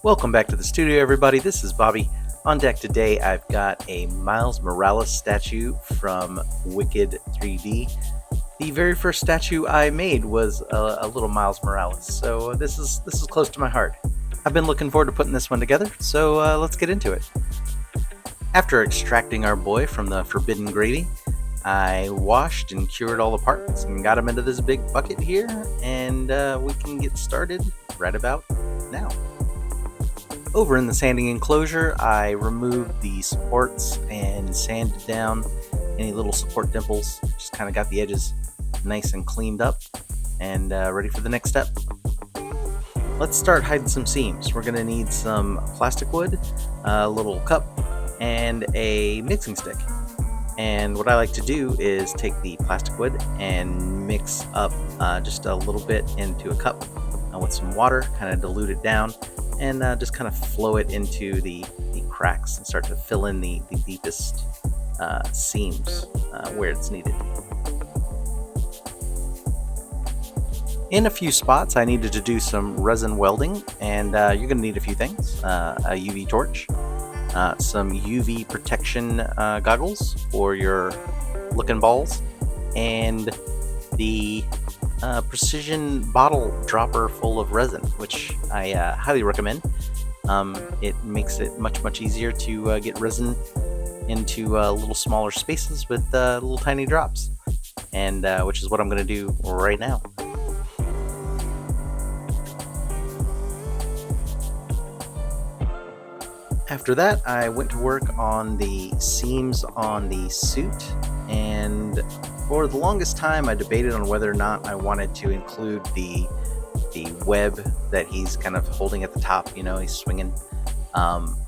Welcome back to the studio, everybody. This is Bobby. On deck today, I've got a Miles Morales statue from Wicked 3D. The very first statue I made was a little Miles Morales, so this is close to my heart. I've been looking forward to putting this one together, so let's get into it. After extracting our boy from the forbidden gravy, I washed and cured all the parts and got him into this big bucket here, and we can get started right about now. Over in the sanding enclosure, I removed the supports and sanded down any little support dimples. Just kind of got the edges nice and cleaned up and ready for the next step. Let's start hiding some seams. We're going to need some plastic wood, a little cup, and a mixing stick. And what I like to do is take the plastic wood and mix up just a little bit into a cup with some water, kind of dilute it down, and just kind of flow it into the cracks and start to fill in the deepest seams where it's needed. In a few spots I needed to do some resin welding, and you're going to need a few things. A UV torch, some UV protection goggles for your looking balls, and the precision bottle dropper full of resin, which I highly recommend. It makes it much easier to get resin into little smaller spaces with little tiny drops, and which is what I'm going to do right now. After that, I went to work on the seams on the suit, and for the longest time I debated on whether or not I wanted to include the web that he's kind of holding at the top. He's swinging.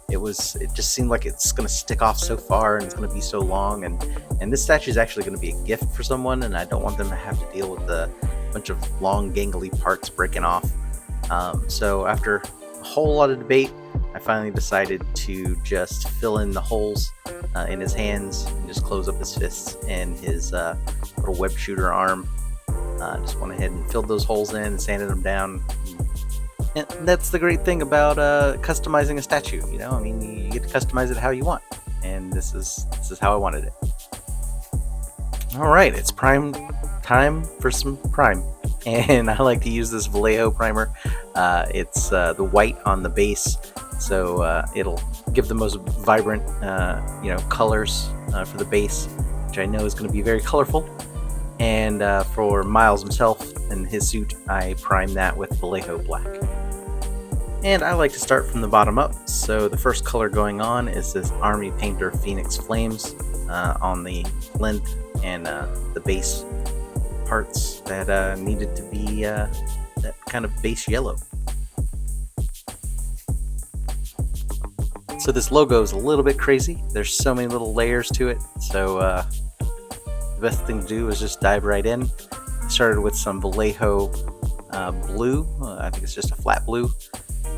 It just seemed like it's going to stick off so far and it's going to be so long, and this statue is actually going to be a gift for someone, and I don't want them to have to deal with a bunch of long gangly parts breaking off. So after a whole lot of debate, I finally decided to just fill in the holes in his hands and just close up his fists and his little web shooter arm. Just went ahead and filled those holes in and sanded them down. And that's the great thing about customizing a statue. You get to customize it how you want, and this is how I wanted it. All right, it's prime time for some prime, and I like to use this Vallejo primer. It's the white on the base, so it'll give the most vibrant colors for the base, which I know is going to be very colorful. And for Miles himself and his suit, I prime that with Vallejo black. And I like to start from the bottom up, so the first color going on is this Army Painter Phoenix Flames on the length and the base parts that needed to be that kind of base yellow. So this logo is a little bit crazy. There's so many little layers to it, so the best thing to do is just dive right in. I started with some Vallejo blue, I think it's just a flat blue,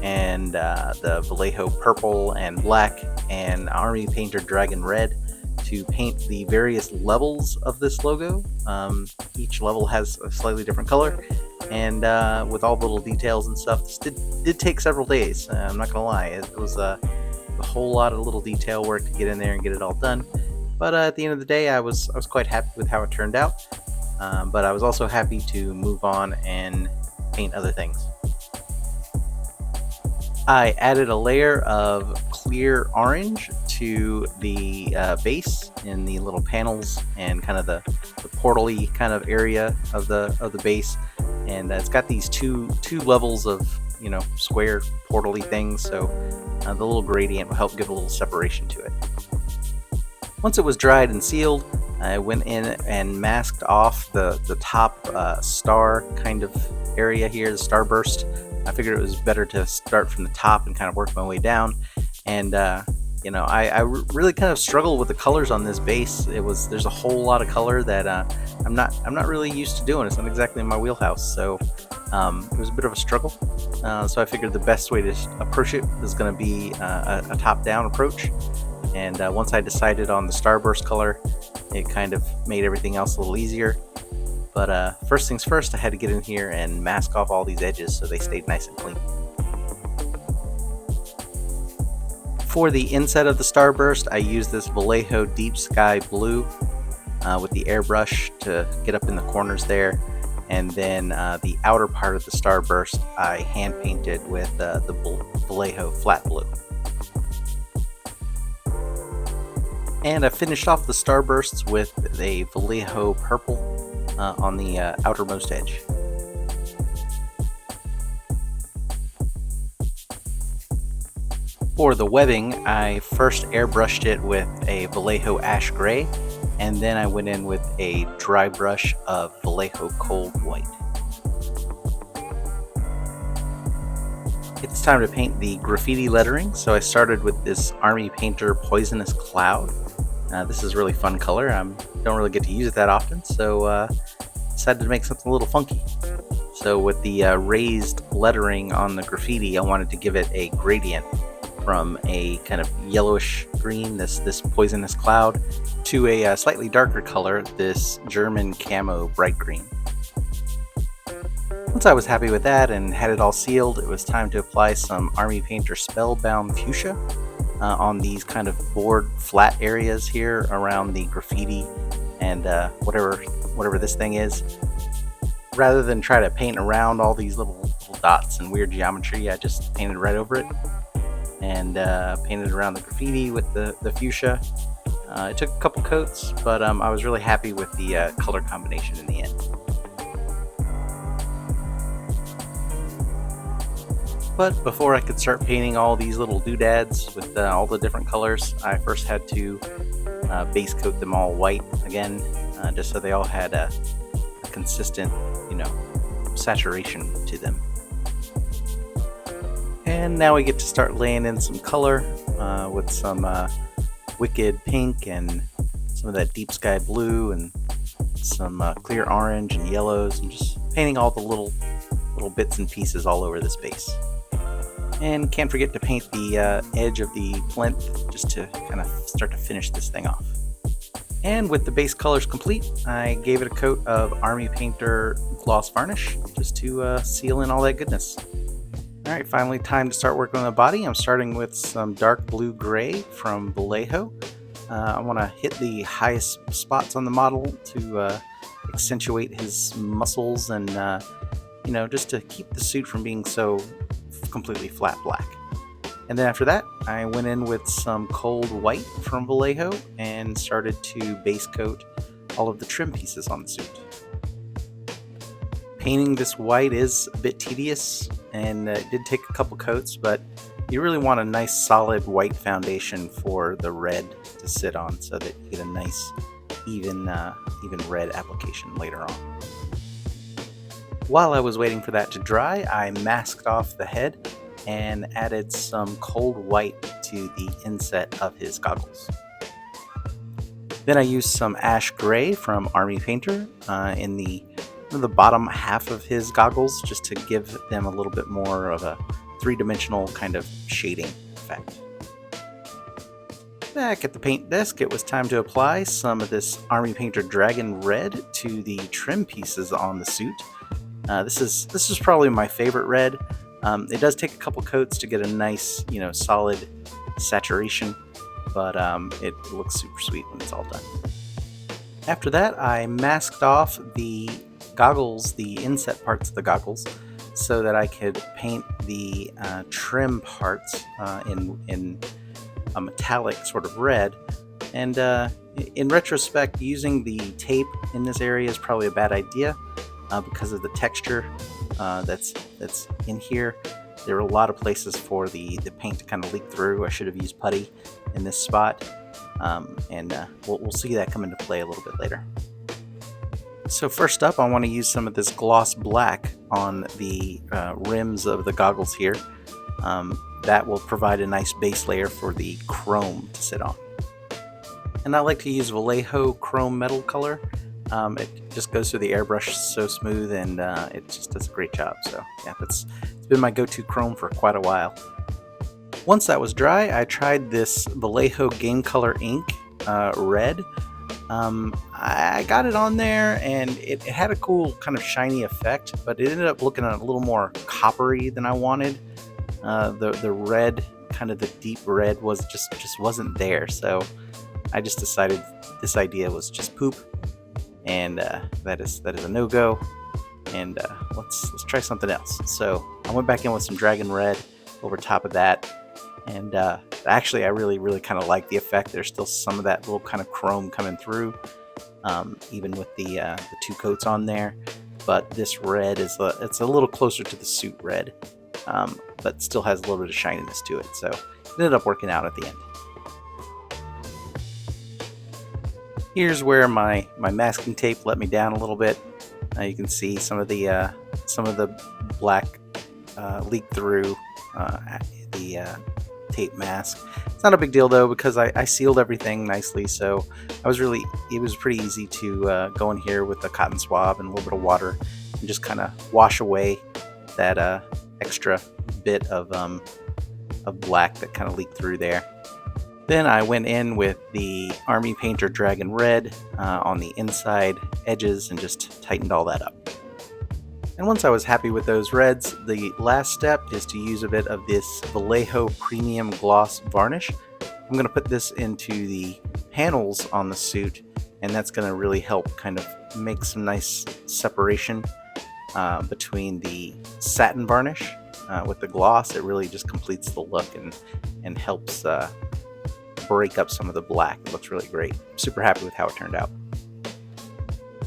and the Vallejo purple and black, and Army Painter Dragon Red to paint the various levels of this logo. Each level has a slightly different color, and with all the little details and stuff. This did take several days, I'm not gonna lie. It was a whole lot of little detail work to get in there and get it all done. But at the end of the day, I was quite happy with how it turned out. But I was also happy to move on and paint other things. I added a layer of clear orange to the base in the little panels and kind of the portal-y kind of area of the base, and it's got these two levels of square portal-y things, so the little gradient will help give a little separation to it. Once it was dried and sealed, I went in and masked off the top star kind of area here, the starburst. I figured it was better to start from the top and kind of work my way down. And I really kind of struggled with the colors on this base. There's a whole lot of color that I'm not really used to doing. It's not exactly in my wheelhouse, so it was a bit of a struggle. So I figured the best way to approach it was going to be a top-down approach. And once I decided on the starburst color, it kind of made everything else a little easier. But first things first, I had to get in here and mask off all these edges so they stayed nice and clean. For the inset of the starburst, I used this Vallejo Deep Sky Blue with the airbrush to get up in the corners there. And then the outer part of the starburst I hand painted with the Vallejo Flat Blue. And I finished off the starbursts with a Vallejo Purple on the outermost edge. For the webbing, I first airbrushed it with a Vallejo Ash Gray, and then I went in with a dry brush of Vallejo Cold White. It's time to paint the graffiti lettering, so I started with this Army Painter Poisonous Cloud. This is a really fun color. I don't really get to use it that often, so decided to make something a little funky. So with the raised lettering on the graffiti, I wanted to give it a gradient from a kind of yellowish green, this poisonous cloud, to a slightly darker color, this German camo bright green. Once I was happy with that and had it all sealed, it was time to apply some Army Painter Spellbound Fuchsia on these kind of board flat areas here around the graffiti and whatever this thing is. Rather than try to paint around all these little dots and weird geometry, I just painted right over it and painted around the graffiti with the fuchsia. It took a couple coats, but I was really happy with the color combination in the end. But before I could start painting all these little doodads with all the different colors, I first had to base coat them all white again, just so they all had a consistent, saturation to them. And now we get to start laying in some color with some wicked pink and some of that deep sky blue and some clear orange and yellows, and just painting all the little bits and pieces all over this base. And can't forget to paint the edge of the plinth just to kind of start to finish this thing off. And with the base colors complete, I gave it a coat of Army Painter Gloss Varnish just to seal in all that goodness. Alright, finally time to start working on the body. I'm starting with some dark blue gray from Vallejo. I want to hit the highest spots on the model to accentuate his muscles and just to keep the suit from being so completely flat black. And then after that, I went in with some cold white from Vallejo and started to base coat all of the trim pieces on the suit. Painting this white is a bit tedious, and it did take a couple coats, but you really want a nice solid white foundation for the red to sit on so that you get a nice even red application later on. While I was waiting for that to dry, I masked off the head and added some cold white to the inset of his goggles. Then I used some ash gray from Army Painter in the bottom half of his goggles just to give them a little bit more of a three-dimensional kind of shading effect. Back at the paint desk, it was time to apply some of this Army Painter Dragon Red to the trim pieces on the suit. This is probably my favorite red. It does take a couple coats to get a nice, solid saturation, but it looks super sweet when it's all done. After that, I masked off the goggles, the inset parts of the goggles, so that I could paint the trim parts in a metallic sort of red. And in retrospect, using the tape in this area is probably a bad idea. Because of the texture that's in here. There are a lot of places for the paint to kind of leak through. I should have used putty in this spot, and we'll see that come into play a little bit later. So first up, I want to use some of this gloss black on the rims of the goggles here. That will provide a nice base layer for the chrome to sit on. And I like to use Vallejo chrome metal color. It just goes through the airbrush so smooth, and it just does a great job. So yeah, it's been my go-to chrome for quite a while. Once that was dry, I tried this Vallejo Game Color ink red. I got it on there, and it had a cool kind of shiny effect, but it ended up looking a little more coppery than I wanted. The red, kind of the deep red, was just wasn't there. So I just decided this idea was just poop, and that is a no go. And let's try something else. So I went back in with some dragon red over top of that, and actually I really kind of like the effect. There's still some of that little kind of chrome coming through, even with the two coats on there. But this red is it's a little closer to the suit red, but still has a little bit of shininess to it. So it ended up working out at the end. Here's where my masking tape let me down a little bit. You can see some of the black leak through the tape mask. It's not a big deal though, because I sealed everything nicely, so it was pretty easy to go in here with a cotton swab and a little bit of water and just kind of wash away that extra bit of black that kind of leaked through there. Then I went in with the Army Painter Dragon Red on the inside edges and just tightened all that up. And once I was happy with those reds, the last step is to use a bit of this Vallejo Premium Gloss Varnish. I'm going to put this into the panels on the suit, and that's going to really help kind of make some nice separation between the satin varnish with the gloss. It really just completes the look and helps break up some of the black. It looks really great. Super happy with how it turned out.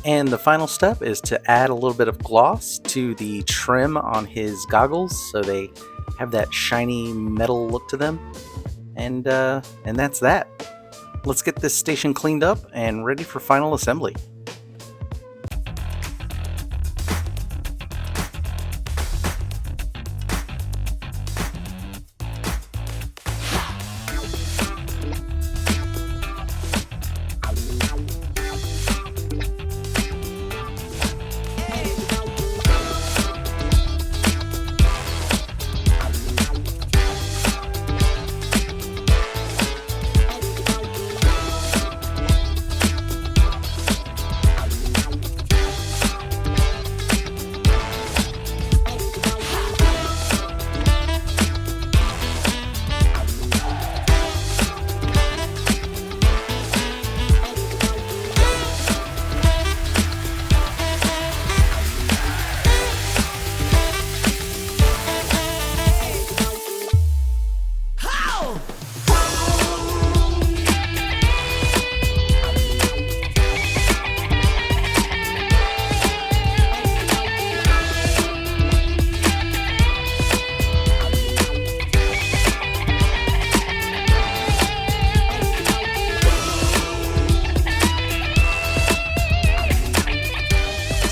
And the final step is to add a little bit of gloss to the trim on his goggles, so they have that shiny metal look to them. And that's that. Let's get this station cleaned up and ready for final assembly.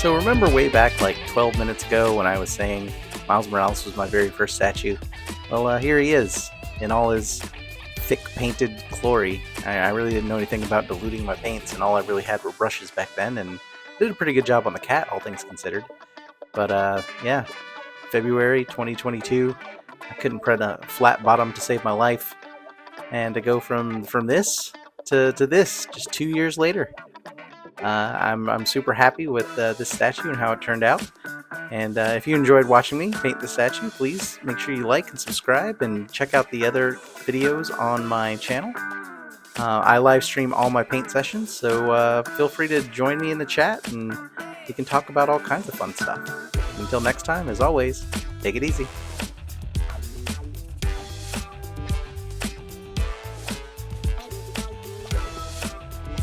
So remember way back like 12 minutes ago when I was saying Miles Morales was my very first statue? Well, here he is in all his thick painted glory. I really didn't know anything about diluting my paints, and all I really had were brushes back then, and did a pretty good job on the cat, all things considered. But yeah, February 2022, I couldn't press a flat bottom to save my life, and to go from this to this just 2 years later. I'm super happy with this statue and how it turned out. And if you enjoyed watching me paint the statue, please make sure you like and subscribe, and check out the other videos on my channel. I live stream all my paint sessions, so feel free to join me in the chat, and we can talk about all kinds of fun stuff. Until next time, as always, take it easy.